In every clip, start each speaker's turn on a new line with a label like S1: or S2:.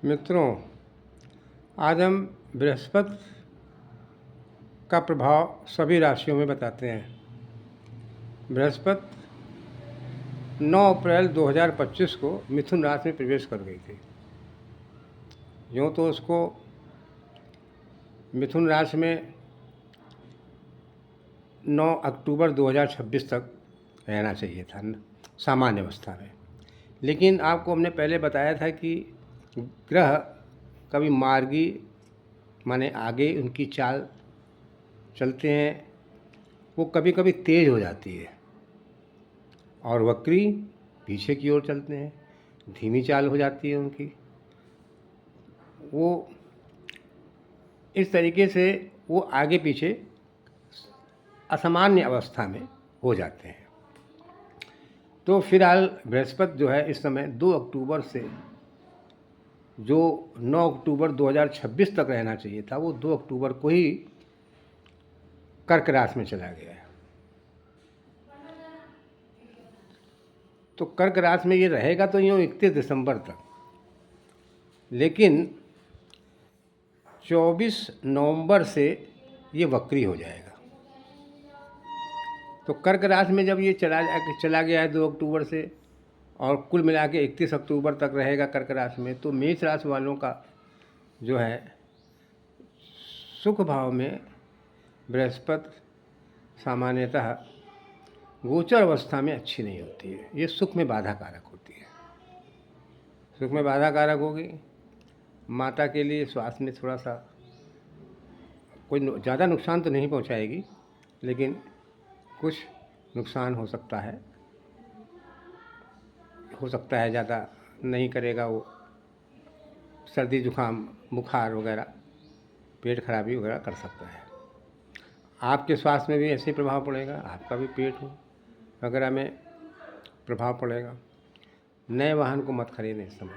S1: मित्रों, आज हम बृहस्पति का प्रभाव सभी राशियों में बताते हैं। बृहस्पति 9 अप्रैल 2025 को मिथुन राशि में प्रवेश कर गई थी। यूँ तो उसको मिथुन राशि में 9 अक्टूबर 2026 तक रहना चाहिए था सामान्य अवस्था में, लेकिन आपको हमने पहले बताया था कि ग्रह कभी मार्गी माने आगे उनकी चाल चलते हैं, वो कभी कभी तेज़ हो जाती है, और वक्री पीछे की ओर चलते हैं, धीमी चाल हो जाती है उनकी। वो इस तरीके से वो आगे पीछे असामान्य अवस्था में हो जाते हैं। तो फिलहाल बृहस्पति जो है इस समय 2 अक्टूबर से जो 9 अक्टूबर 2026 तक रहना चाहिए था, वो 2 अक्टूबर को ही कर्क राशि में चला गया है। तो कर्क राशि में ये रहेगा तो यूँ 31 दिसंबर तक, लेकिन 24 नवंबर से ये वक्री हो जाएगा। तो कर्क राशि में जब ये चला गया है 2 अक्टूबर से, और कुल मिला के 31 अक्टूबर तक रहेगा कर्क राशि में, तो मेष राशि वालों का जो है सुख भाव में बृहस्पति सामान्यतः गोचर अवस्था में अच्छी नहीं होती है। ये सुख में बाधा कारक होती है। सुख में बाधा कारक होगी। माता के लिए स्वास्थ्य में थोड़ा सा कोई ज़्यादा नुकसान तो नहीं पहुंचाएगी, लेकिन कुछ नुकसान हो सकता है ज़्यादा नहीं करेगा। वो सर्दी जुकाम बुखार वगैरह पेट खराबी वगैरह कर सकता है। आपके स्वास्थ्य में भी ऐसे प्रभाव पड़ेगा, आपका भी पेट वगैरह में प्रभाव पड़ेगा। नए वाहन को मत खरीदें इस समय।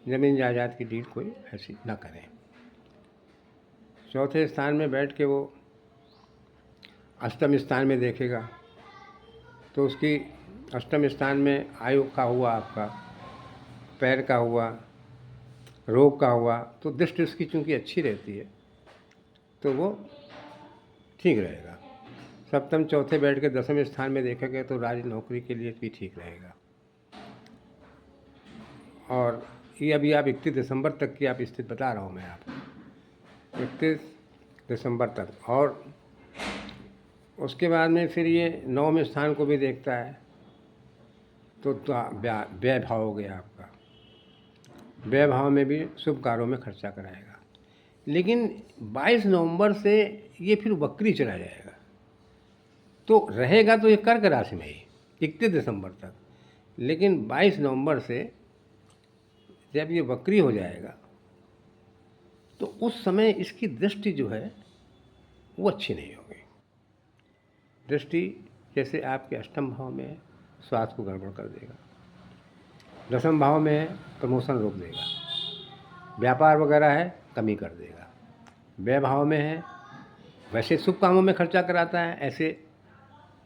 S1: ज़मीन जायदाद की डील कोई ऐसी ना करें। चौथे स्थान में बैठ के वो अष्टम स्थान में देखेगा, तो उसकी अष्टम स्थान में आयु का हुआ, आपका पैर का हुआ, रोग का हुआ, तो दृष्टि उसकी चूँकि अच्छी रहती है तो वो ठीक रहेगा। सप्तम चौथे बैठ के दसवें स्थान में देखेंगे तो राज नौकरी के लिए भी ठीक रहेगा। और ये अभी आप 31 दिसंबर तक की आप स्थिति बता रहा हूँ मैं आपको, 31 दिसंबर तक। और उसके बाद में फिर ये 9वें स्थान को भी देखता है, तो व्यय भाव हो गया आपका। व्यय भाव में भी शुभ कार्यों में खर्चा कराएगा। लेकिन 22 नवंबर से ये फिर वक्री चला जाएगा, तो रहेगा तो ये कर्क राशि में ही 31 दिसंबर तक, लेकिन 22 नवंबर से जब ये वक्री हो जाएगा तो उस समय इसकी दृष्टि जो है वो अच्छी नहीं होगी। दृष्टि जैसे आपके अष्टम भाव में स्वास्थ्य को गड़बड़ कर देगा, दसम भाव में प्रमोशन रोक देगा, व्यापार वगैरह है कमी कर देगा, व्यय भाव में है वैसे शुभ कामों में खर्चा कराता है, ऐसे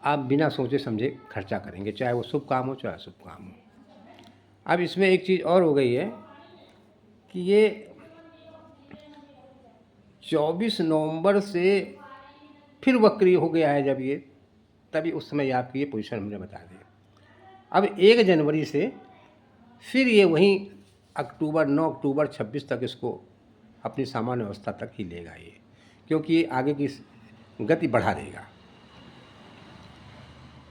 S1: आप बिना सोचे समझे खर्चा करेंगे, चाहे वो शुभ काम हो चाहे अशुभ काम हो। अब इसमें एक चीज़ और हो गई है कि ये 24 नवंबर से फिर वक्री हो गया है जब ये, तभी उस समय आपकी ये पोजीशन हमने बता दी। अब 1 जनवरी से फिर ये वहीं 9 अक्टूबर 26 तक इसको अपनी सामान्य अवस्था तक ही लेगा ये, क्योंकि ये आगे की गति बढ़ा देगा,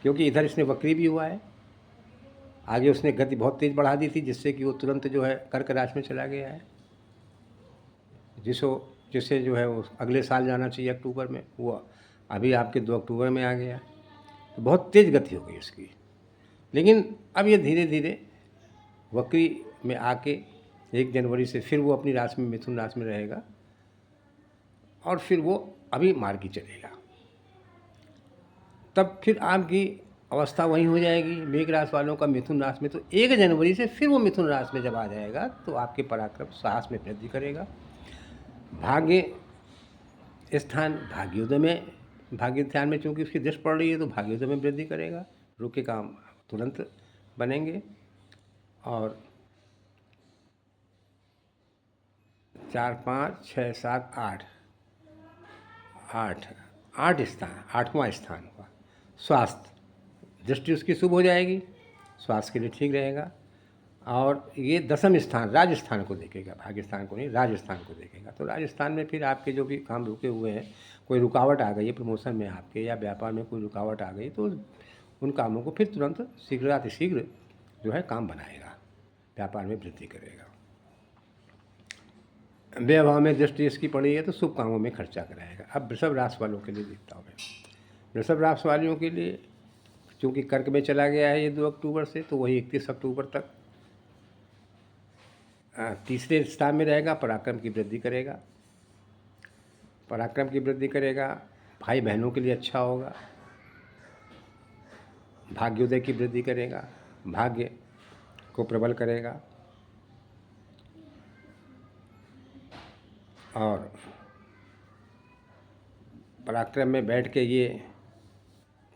S1: क्योंकि इधर इसने वक्री भी हुआ है, आगे उसने गति बहुत तेज़ बढ़ा दी थी, जिससे कि वो तुरंत जो है कर्क राशि में चला गया है। जिसे जो है वो अगले साल जाना चाहिए अक्टूबर में, वो अभी आपके 2 अक्टूबर में आ गया, तो बहुत तेज़ गति हो गई इसकी। लेकिन अब ये धीरे धीरे वक्री में आके 1 जनवरी से फिर वो अपनी राशि में मिथुन राशि में रहेगा, और फिर वो अभी मार्गी चलेगा। तब फिर आपकी अवस्था वही हो जाएगी मेष राशि वालों का मिथुन राशि में। तो 1 जनवरी से फिर वो मिथुन राशि में जब आ जाएगा तो आपके पराक्रम साहस में वृद्धि करेगा। भाग्य स्थान भाग्योदय में, भाग्य स्थान में चूँकि उसकी दृष्टि पड़ रही है तो भाग्योदय में वृद्धि करेगा, रुके काम तुरंत बनेंगे। और 4 5 6 7 8 8 8 स्थान, 8वां स्थान हुआ स्वास्थ्य। दृष्टि उसकी शुभ हो जाएगी, स्वास्थ्य के लिए ठीक रहेगा। और ये 10वां स्थान राजस्थान को देखेगा, भाग्यस्थान को नहीं, राजस्थान को देखेगा। तो राजस्थान में फिर आपके जो भी काम रुके हुए हैं, कोई रुकावट आ गई है प्रमोशन में आपके, या व्यापार में कोई रुकावट आ गई, तो उन कामों को फिर तुरंत शीघ्र जो है काम बनाएगा, व्यापार में वृद्धि करेगा। व्यवहार में दृष्टि इसकी पड़ी है तो शुभ कामों में खर्चा कराएगा। अब वृषभ राशि वालों के लिए देखता हूँ मैं। वृषभ राशि वालों के लिए चूँकि कर्क में चला गया है ये 2 अक्टूबर से, तो वही 31 अक्टूबर तक तीसरे स्थान में रहेगा। पराक्रम की वृद्धि करेगा, पराक्रम की वृद्धि करेगा। भाई बहनों के लिए अच्छा होगा, भाग्योदय की वृद्धि करेगा, भाग्य को प्रबल करेगा। और पराक्रम में बैठ के ये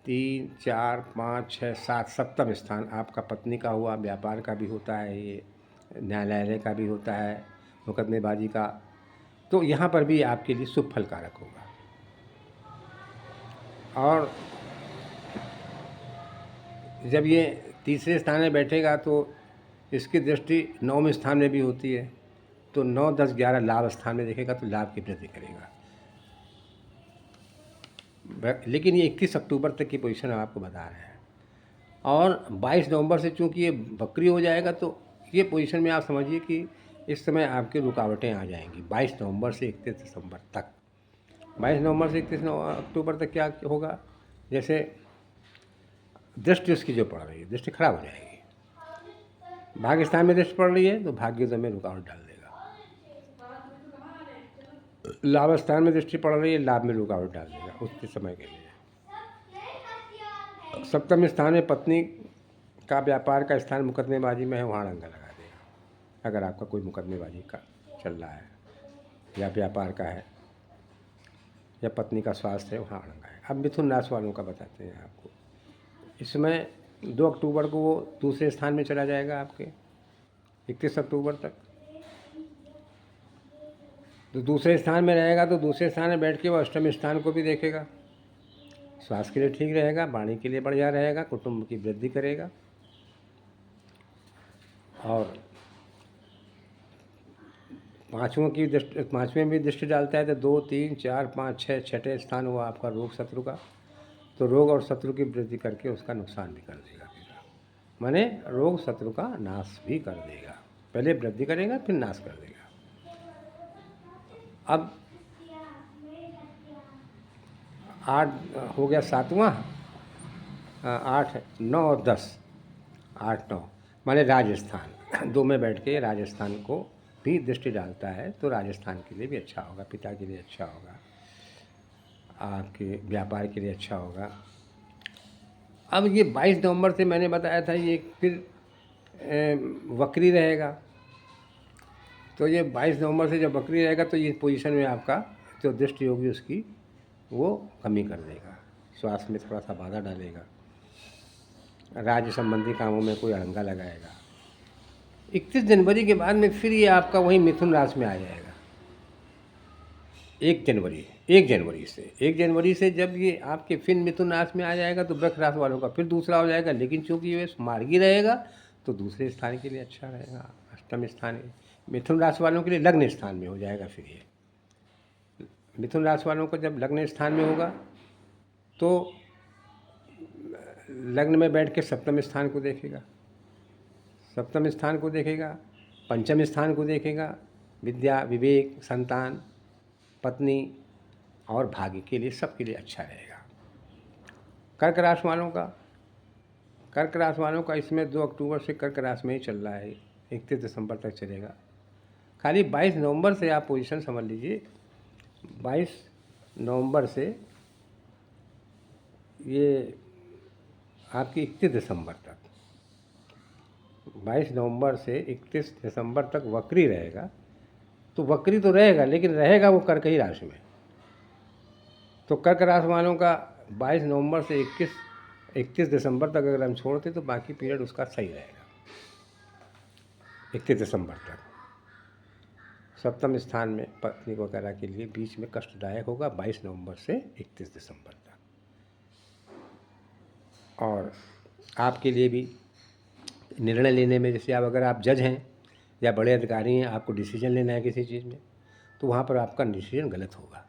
S1: 3 4 5 6 7 7वां स्थान आपका पत्नी का हुआ, व्यापार का भी होता है, ये न्यायालय का भी होता है, मुकदमेबाजी का। तो यहाँ पर भी आपके लिए शुभ फल कारक होगा। और जब ये तीसरे स्थान में बैठेगा तो इसकी दृष्टि 9वें स्थान में भी होती है, तो 9 10 11 लाभ स्थान में देखेगा तो लाभ की वृद्धि करेगा। लेकिन ये 31 अक्टूबर तक की पोजीशन आपको बता रहे हैं। और 22 नवंबर से चूँकि ये बकरी हो जाएगा, तो ये पोजीशन में आप समझिए कि इस समय आपकी रुकावटें आ जाएंगी 22 नवंबर से 31 दिसंबर तक। 22 नवंबर से 31 अक्टूबर तक क्या होगा, जैसे दृष्टि उसकी जो पड़ रही है, दृष्टि खराब हो जाएगी। भाग्यस्थान में दृष्टि पड़ रही है तो भाग्योदय में रुकावट डाल देगा। लाभ स्थान में दृष्टि पड़ रही है, लाभ में रुकावट डाल देगा उस समय के लिए। 7वें स्थान में पत्नी का व्यापार का स्थान मुकदमेबाजी में है, वहाँ डंगा लगा देगा। अगर आपका कोई मुकदमेबाजी का चल रहा है या व्यापार का है या पत्नी का स्वास्थ्य है, वहाँ डंगा है। अब मिथुन राशि वालों का बताते हैं आपको। इसमें 2 अक्टूबर को वो दूसरे स्थान में चला जाएगा आपके 31 अक्टूबर तक। तो दूसरे स्थान में रहेगा, तो दूसरे स्थान में बैठ के वो अष्टम स्थान को भी देखेगा। स्वास्थ्य के लिए ठीक रहेगा, वाणी के लिए बढ़िया रहेगा, कुटुंब की वृद्धि करेगा। और पाँचवें भी दृष्टि डालता है, तो 2 3 4 5 6 छठे स्थान हुआ आपका रोग शत्रु का। तो रोग और शत्रु की वृद्धि करके उसका नुकसान भी कर देगा। माने रोग शत्रु का नाश भी कर देगा, पहले वृद्धि करेगा फिर नाश कर देगा। अब 8 हो गया 7वां, 8 9 और 10, 8 9 माने राजस्थान 2 में बैठ के राजस्थान को भी दृष्टि डालता है, तो राजस्थान के लिए भी अच्छा होगा, पिता के लिए अच्छा होगा, आपके व्यापार के लिए अच्छा होगा। अब ये 22 नवंबर से मैंने बताया था ये फिर वक्री रहेगा। तो ये 22 नवंबर से जब वक्री रहेगा तो ये पोजीशन में आपका जो दृष्टि होगी उसकी वो कमी कर देगा, स्वास्थ्य में थोड़ा सा बाधा डालेगा, राज्य संबंधी कामों में कोई अड़ंगा लगाएगा। 31 जनवरी के बाद में फिर ये आपका वही मिथुन राशि में आ जाएगा। 1 जनवरी से जब ये आपके फिर मिथुन राशि में आ जाएगा तो वृक्ष राशि वालों का फिर दूसरा हो जाएगा। लेकिन चूंकि ये मार्गी रहेगा तो दूसरे स्थान के लिए अच्छा रहेगा, अष्टम स्थान। मिथुन राशि वालों के लिए लग्न स्थान में हो जाएगा। फिर ये मिथुन राशि वालों को जब लग्न स्थान में होगा तो लग्न में बैठ के सप्तम स्थान को देखेगा, सप्तम स्थान को देखेगा, पंचम स्थान को देखेगा, विद्या, विवेक, संतान, पत्नी और भाग्य के लिए सबके लिए अच्छा रहेगा। कर्क राशि वालों का इसमें 2 अक्टूबर से कर्क राशि में ही चल रहा है, 31 दिसंबर तक चलेगा। खाली 22 नवंबर से आप पोजीशन समझ लीजिए, 22 नवंबर से ये आपकी 31 दिसंबर तक, 22 नवंबर से 31 दिसंबर तक वक्री रहेगा। तो वक्री तो रहेगा लेकिन रहेगा वो कर्क ही राशि में। तो कर्क राशि वालों का 22 नवंबर से 31 दिसंबर तक अगर हम छोड़ते तो बाकी पीरियड उसका सही रहेगा, 31 दिसंबर तक। सप्तम स्थान में पत्नी वगैरह के लिए बीच में कष्टदायक होगा 22 नवंबर से 31 दिसंबर तक। और आपके लिए भी निर्णय लेने में, जैसे आप अगर आप जज हैं या बड़े अधिकारी हैं, आपको डिसीजन लेना है किसी चीज़ में, तो वहाँ पर आपका डिसीजन गलत होगा।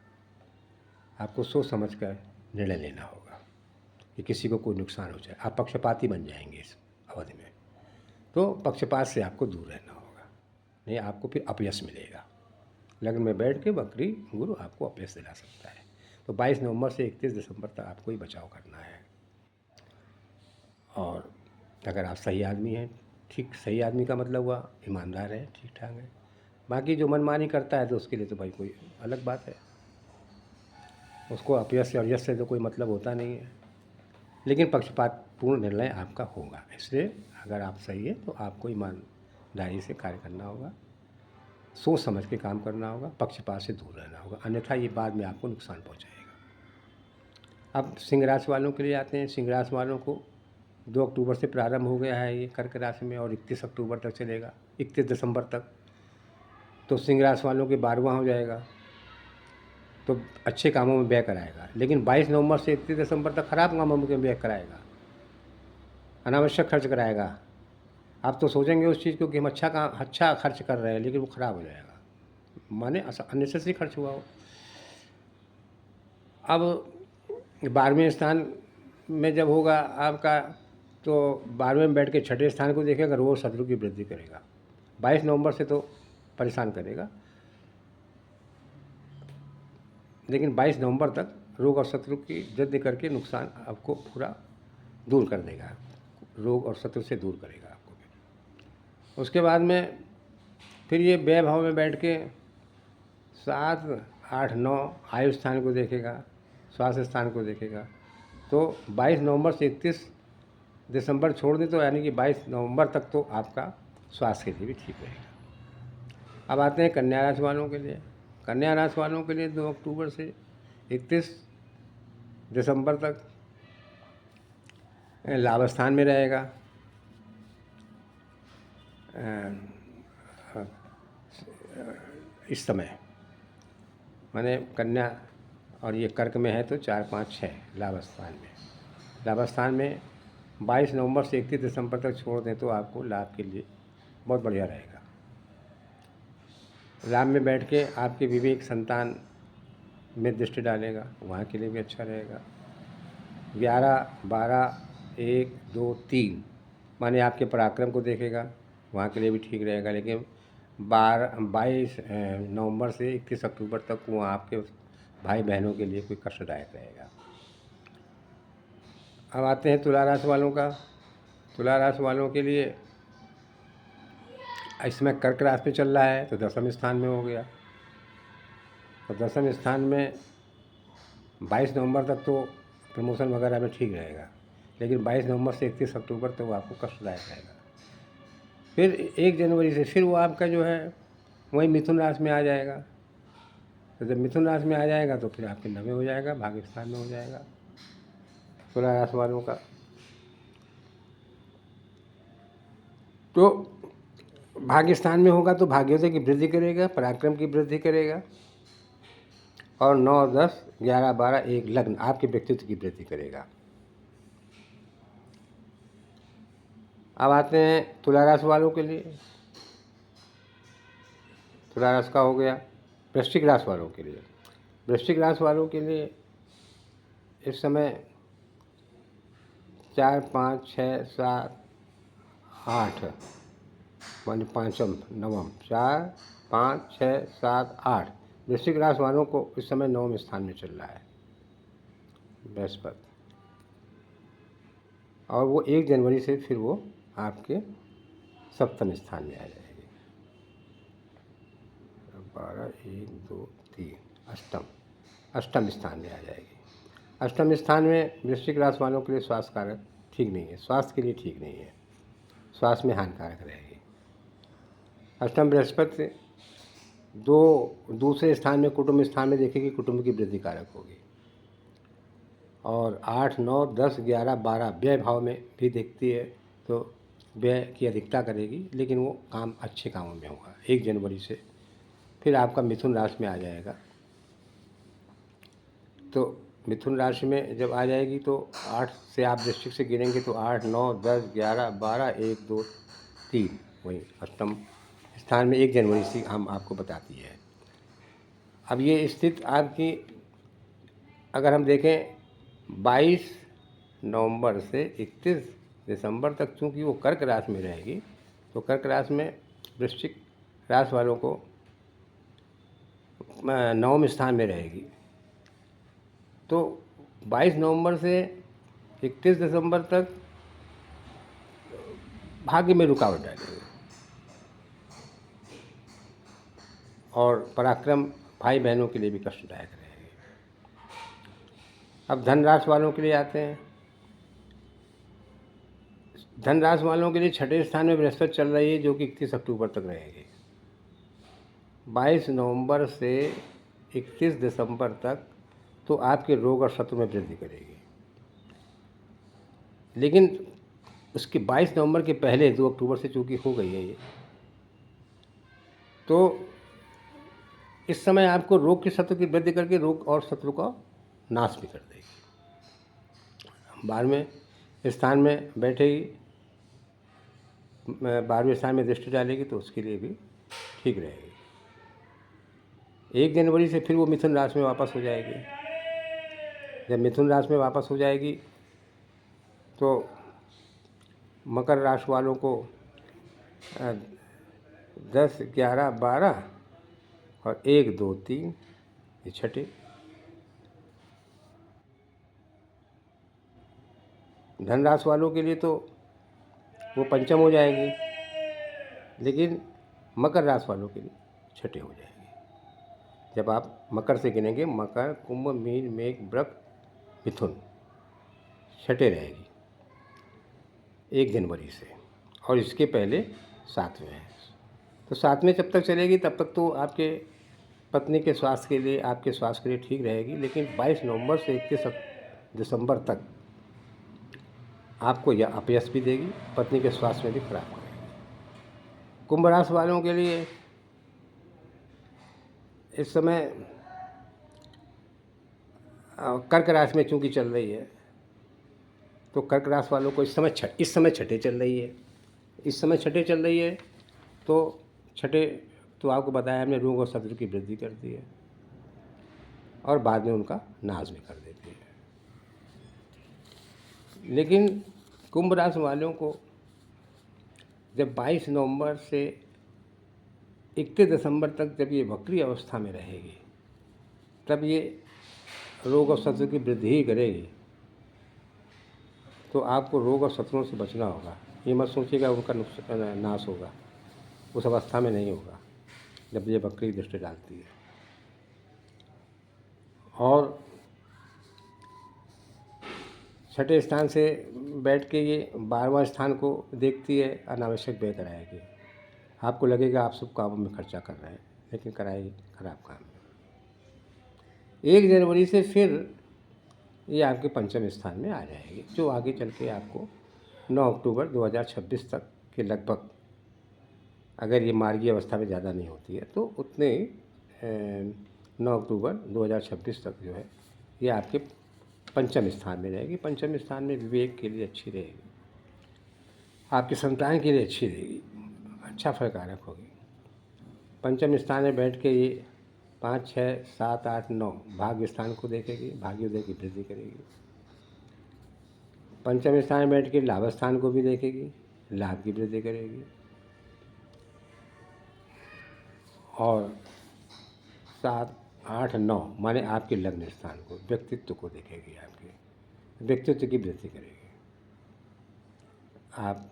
S1: आपको सोच समझ कर निर्णय लेना होगा कि किसी को कोई नुकसान हो जाए। आप पक्षपाती बन जाएंगे इस अवधि में, तो पक्षपात से आपको दूर रहना होगा, नहीं आपको फिर अपयश मिलेगा। लग्न में बैठ के वक्री गुरु आपको अपयश दिला सकता है। तो 22 नवंबर से 31 दिसंबर तक आपको ही बचाव करना है। और अगर आप सही आदमी हैं, ठीक सही आदमी का मतलब हुआ ईमानदार है, ठीक ठाक है। बाकी जो मनमानी करता है तो उसके लिए तो भाई कोई अलग बात है, उसको अपयश और यश से तो कोई मतलब होता नहीं है। लेकिन पक्षपातपूर्ण निर्णय आपका होगा, इसलिए अगर आप सही है तो आपको ईमानदारी से कार्य करना होगा, सोच समझ के काम करना होगा, पक्षपात से दूर रहना होगा, अन्यथा ये बाद में आपको नुकसान पहुंचाएगा। अब सिंह राशि वालों के लिए आते हैं। सिंह राशि वालों को 2 अक्टूबर से प्रारंभ हो गया है ये कर्क राशि में, और 31 अक्टूबर तक चलेगा, 31 दिसंबर तक। तो सिंह राशि वालों के 12वां हो जाएगा, तो अच्छे कामों में व्यय कराएगा। लेकिन 22 नवंबर से 31 दिसंबर तक खराब कामों में व्यय कराएगा, अनावश्यक खर्च कराएगा। आप तो सोचेंगे उस चीज़ को कि हम अच्छा खर्च कर रहे हैं, लेकिन वो ख़राब हो जाएगा, माने अननेसेसरी खर्च हुआ हो। अब 12वें स्थान में जब होगा आपका, तो 12वें में बैठ के 6ठे स्थान को देखेगा, रोग शत्रु की वृद्धि करेगा। 22 नवंबर से तो परेशान करेगा, लेकिन 22 नवंबर तक रोग और शत्रु की वृद्धि करके नुकसान आपको पूरा दूर कर देगा, रोग और शत्रु से दूर करेगा आपको। उसके बाद में फिर ये व्यय भाव में बैठ के 7, 8, 9 आयु स्थान को देखेगा, स्वास्थ्य स्थान को देखेगा। तो 22 नवंबर से 31 दिसंबर छोड़ दें तो यानी कि 22 नवंबर तक तो आपका स्वास्थ्य के लिए भी ठीक रहेगा। अब आते हैं कन्या राशि वालों के लिए। कन्या राशि वालों के लिए 2 अक्टूबर से 31 दिसंबर तक लाभ स्थान में रहेगा। इस समय माने कन्या और ये कर्क में है तो 4, 5, 6 लाभ स्थान में। लाभ स्थान में 22 नवंबर से 31 दिसंबर तक छोड़ दें तो आपको लाभ के लिए बहुत बढ़िया रहेगा। लाभ में बैठ के आपके विवेक संतान में दृष्टि डालेगा, वहाँ के लिए भी अच्छा रहेगा। 11, 12, 1, 2, 3 माने आपके पराक्रम को देखेगा, वहाँ के लिए भी ठीक रहेगा। लेकिन 22 नवंबर से 31 अक्टूबर तक वो आपके भाई बहनों के लिए कोई कष्टदायक रहेगा। अब आते हैं तुला राशि वालों का। तुला राशि वालों के लिए इस समय कर्क राशि में चल रहा है, तो 10वें स्थान में हो गया। तो 10वें स्थान में 22 नवंबर तक तो प्रमोशन वगैरह में ठीक रहेगा, लेकिन 22 नवंबर से 31 अक्टूबर तक वो आपको कष्टदायक रहेगा। फिर 1 जनवरी से फिर वो आपका जो है वही मिथुन राशि में आ जाएगा। तो जब मिथुन राशि में आ जाएगा तो फिर आपके 9वें हो जाएगा, भाग्य स्थान में हो जाएगा तुला राशि वालों का। तो भाग्य स्थान में होगा तो भाग्योदय की वृद्धि करेगा, पराक्रम की वृद्धि करेगा, और 9, 10, 11, 12, 1 लग्न आपके व्यक्तित्व की वृद्धि करेगा। अब आते हैं तुला राशि वालों के लिए। तुला राशि का हो गया। वृश्चिक राशि वालों के लिए, वृश्चिक राशि वालों के लिए इस समय 4, 5, 6, 7, 8 माने 5म नवम, 4, 5, 6, 7, 8 वृश्चिक राशि वालों को इस समय 9वें स्थान में चल रहा है बृहस्पति, और वो 1 जनवरी से फिर वो आपके 7वें स्थान में आ जाएगी। 12, 1, 2, 3 अष्टम स्थान में आ जाएगी। अष्टम स्थान में वृश्चिक राशि वालों के लिए स्वास्थ्य कारक ठीक नहीं है, स्वास्थ्य के लिए ठीक नहीं है, स्वास्थ्य में हानिकारक रहेगी। अष्टम बृहस्पति दूसरे स्थान में कुटुंब स्थान में देखेगी, कुटुंब की वृद्धि कारक होगी। और 8, 9, 10, 11, 12 व्यय भाव में भी देखती है तो व्यय की अधिकता करेगी, लेकिन वो काम अच्छे कामों में होगा। 1 जनवरी से फिर आपका मिथुन राशि में आ जाएगा। तो मिथुन राशि में जब आ जाएगी तो 8 से आप वृश्चिक से गिनेंगे तो 8, 9, 10, 11, 12, 1, 2, 3 वही अष्टम स्थान में 1 जनवरी से हम आपको बताती है। अब ये स्थिति आपकी अगर हम देखें 22 नवंबर से 31 दिसंबर तक, चूँकि वो कर्क राशि में रहेगी तो कर्क राशि में वृश्चिक राशि वालों को 9वें स्थान में रहेगी। तो 22 नवंबर से 31 दिसंबर तक भाग्य में रुकावट डालेगी और पराक्रम भाई बहनों के लिए भी कष्टदायक रहेगी। अब धन राशि वालों के लिए आते हैं। धन राशि वालों के लिए 6ठे स्थान में बृहस्पति चल रही है जो कि 31 अक्टूबर तक रहेगी। 22 नवंबर से 31 दिसंबर तक तो आपके रोग और शत्रु में वृद्धि करेगी, लेकिन उसके 22 नवंबर के पहले 2 अक्टूबर से चूँकि हो गई है ये, तो इस समय आपको रोग के शत्रु की वृद्धि करके रोग और शत्रु का नाश भी कर देगी। 12वें स्थान में बैठेगी, 12वें स्थान में दृष्टि डालेगी तो उसके लिए भी ठीक रहेगी। 1 जनवरी से फिर वो मिथुन राशि में वापस हो जाएगी। जब मिथुन राशि में वापस हो जाएगी तो मकर राशि वालों को 10, 11, 12 और 1, 2, 3 ये 6ठे। धन राशि वालों के लिए तो वो पंचम हो जाएगी, लेकिन मकर राशि वालों के लिए 6ठे हो जाएगी। जब आप मकर से गिनेंगे, मकर, कुंभ, मीन, मेघ, वृक, मिथुन 6ठे रहेगी 1 जनवरी से, और इसके पहले 7वें है। तो 7वें जब तक चलेगी तब तक तो आपके पत्नी के स्वास्थ्य के लिए, आपके स्वास्थ्य के लिए ठीक रहेगी, लेकिन 22 नवंबर से 31 दिसंबर तक आपको यह अपयश भी देगी, पत्नी के स्वास्थ्य में भी खराब करेगी। कुंभ राशि वालों के लिए इस समय कर्क राशि में चूँकि चल रही है तो कर्क राशि वालों को इस समय 6ठे चल रही है। इस समय 6ठे चल रही है तो 6ठे तो आपको बताया हमने रोग और शत्रु की वृद्धि करती है और बाद में उनका नाश भी कर देती है। लेकिन कुंभ राशि वालों को जब 22 नवंबर से 31 दिसंबर तक जब ये वक्री अवस्था में रहेगी तब ये रोग और शत्रु की वृद्धि ही करेगी। तो आपको रोग और शत्रुओं से बचना होगा। ये मत सोचिएगा उनका नाश होगा, उस अवस्था में नहीं होगा जब ये वक्री दृष्टि डालती है। और 6ठे स्थान से बैठ के ये 12वां स्थान को देखती है, अनावश्यक व्यय कराएगी। आपको लगेगा आप सब कामों में खर्चा कर रहे हैं, लेकिन कराएगी खराब काम। 1 जनवरी से फिर ये आपके पंचम स्थान में आ जाएगी, जो आगे चल के आपको 9 अक्टूबर 2026 तक के लगभग, अगर ये मार्गीय अवस्था में ज़्यादा नहीं होती है तो उतने 9 अक्टूबर 2026 तक जो है ये आपके पंचम स्थान में रहेगी। पंचम स्थान में विवेक के लिए अच्छी रहेगी, आपकी संतान के लिए अच्छी रहेगी, अच्छा फल कारक होगी। पंचम स्थान में बैठ के ये 5, 6, 7, 8, 9 भाग्य स्थान को देखेगी, भाग्योदय की वृद्धि करेगी। पंचम स्थान में बैठ के लाभ स्थान को भी देखेगी, लाभ की वृद्धि करेगी। और 7, 8, 9 माने आपके लग्न स्थान को, व्यक्तित्व को देखेगी, आपके व्यक्तित्व की वृद्धि करेगी। आप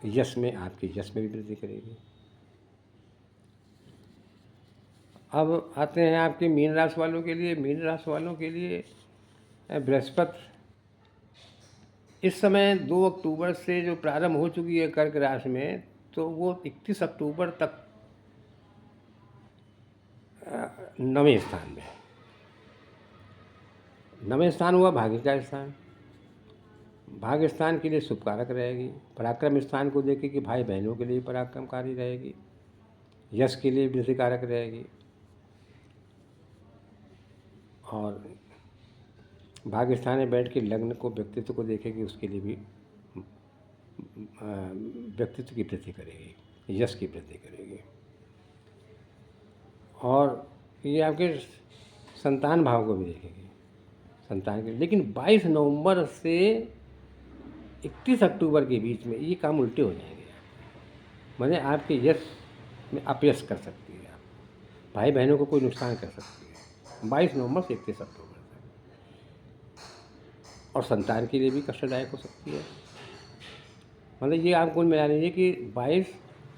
S1: यश में, आपके यश में भी वृद्धि करेगी। अब आते हैं आपके मीन राशि वालों के लिए। मीन राशि वालों के लिए बृहस्पति इस समय 2 अक्टूबर से जो प्रारंभ हो चुकी है कर्क राशि में, तो वो 31 अक्टूबर तक 9वें स्थान में। 9वें स्थान हुआ भाग्य का स्थान। भाग्य स्थान के लिए शुभ कारक रहेगी। पराक्रम स्थान को देखें कि भाई बहनों के लिए पराक्रमकारी रहेगी, यश के लिए वृद्धि कारक रहेगी। और भाग्य स्थान में बैठ के लग्न को, व्यक्तित्व को देखेगी, उसके लिए भी व्यक्तित्व की वृद्धि करेगी, यश की वृद्धि करेगी। और ये आपके संतान भाव को भी देखेगी, संतान के। लेकिन 22 नवंबर से 31 अक्टूबर के बीच में ये काम उल्टे हो जाएंगे, माने आपके यश में अपयश कर सकती है, आप भाई बहनों को कोई नुकसान कर सकती है 22 नवंबर से 31 अक्टूबर तक। और संतान के लिए भी कष्टदायक हो सकती है। मतलब ये आप कुल मिला लीजिए कि 22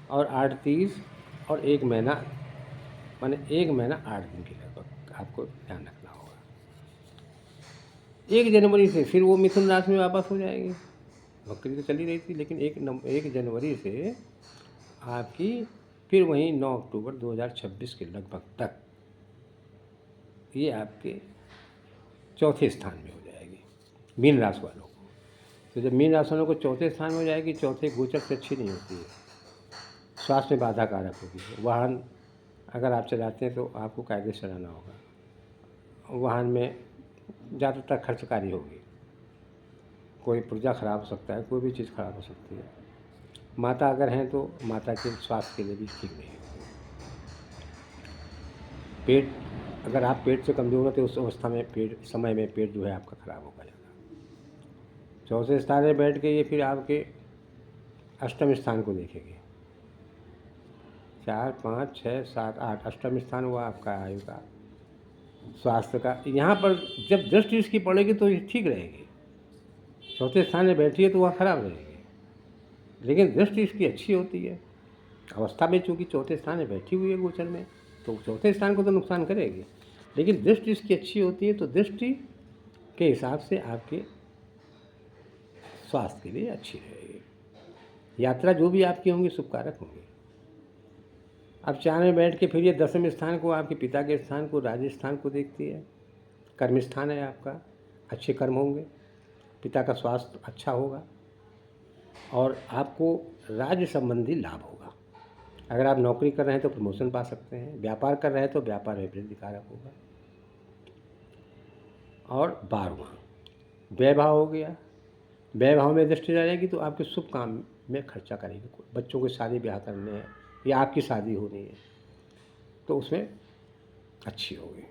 S1: और 8 30 और 1 महीना, माने 1 महीना 8 दिन के लगभग आपको ध्यान रखना होगा। 1 जनवरी से फिर वो मिथुन राशि में वापस हो जाएगी। वक्री तो चली रही थी, लेकिन 1 जनवरी से आपकी फिर वहीं 9 अक्टूबर 2026 के लगभग तक ये आपके चौथे स्थान में हो जाएगी मीन राशि वालों को। तो जब मीन राशि वालों को चौथे स्थान में हो जाएगी, चौथे गोचर से अच्छी नहीं होती है, स्वास्थ्य में बाधा कारक होगी। वाहन अगर आप चलाते हैं तो आपको कायदे से चलाना होगा। वाहन में ज़्यादातर खर्चकारी होगी, कोई पुर्जा खराब हो सकता है, कोई भी चीज़ खराब हो सकती है। माता अगर हैं तो माता के स्वास्थ्य के लिए भी ठीक नहीं है। पेट, अगर आप पेट से कमज़ोर होते उस अवस्था में समय में पेट जो है आपका खराब होगा ज़्यादा। चौथे स्थान में बैठ के ये फिर आपके अष्टम स्थान को देखेंगे। 4 5 6 7 8 अष्टम स्थान हुआ आपका आयु का, स्वास्थ्य का। यहाँ पर जब दृष्टि इसकी पड़ेगी तो ये ठीक रहेगी। चौथे स्थान में बैठी है तो वह खराब रहेगी, लेकिन दृष्टि इसकी अच्छी होती है। अवस्था में चूँकि चौथे स्थान में बैठी हुई है गोचर में, तो चौथे स्थान को तो नुकसान करेगी, लेकिन दृष्टि इसकी अच्छी होती है, तो दृष्टि के हिसाब से आपके स्वास्थ्य के लिए अच्छी रहेगी। यात्रा जो भी आपकी होंगी शुभकारक होंगी। अब 4 में बैठ के फिर ये 10वें स्थान को, आपके पिता के स्थान को, राजस्थान को देखती है। कर्म स्थान है आपका, अच्छे कर्म होंगे, पिता का स्वास्थ्य अच्छा होगा और आपको राज्य संबंधी लाभ होगा। अगर आप नौकरी कर रहे हैं तो प्रमोशन पा सकते हैं, व्यापार कर रहे हैं तो व्यापार में वृद्धि कारक होगा। और 12वां व्ययभाव हो गया। व्ययभाव में दृष्टि रहेगी तो आपके शुभ काम में खर्चा करेगी। बच्चों को शादी ब्याह करने हैं या आपकी शादी होनी है तो उसमें अच्छी होगी।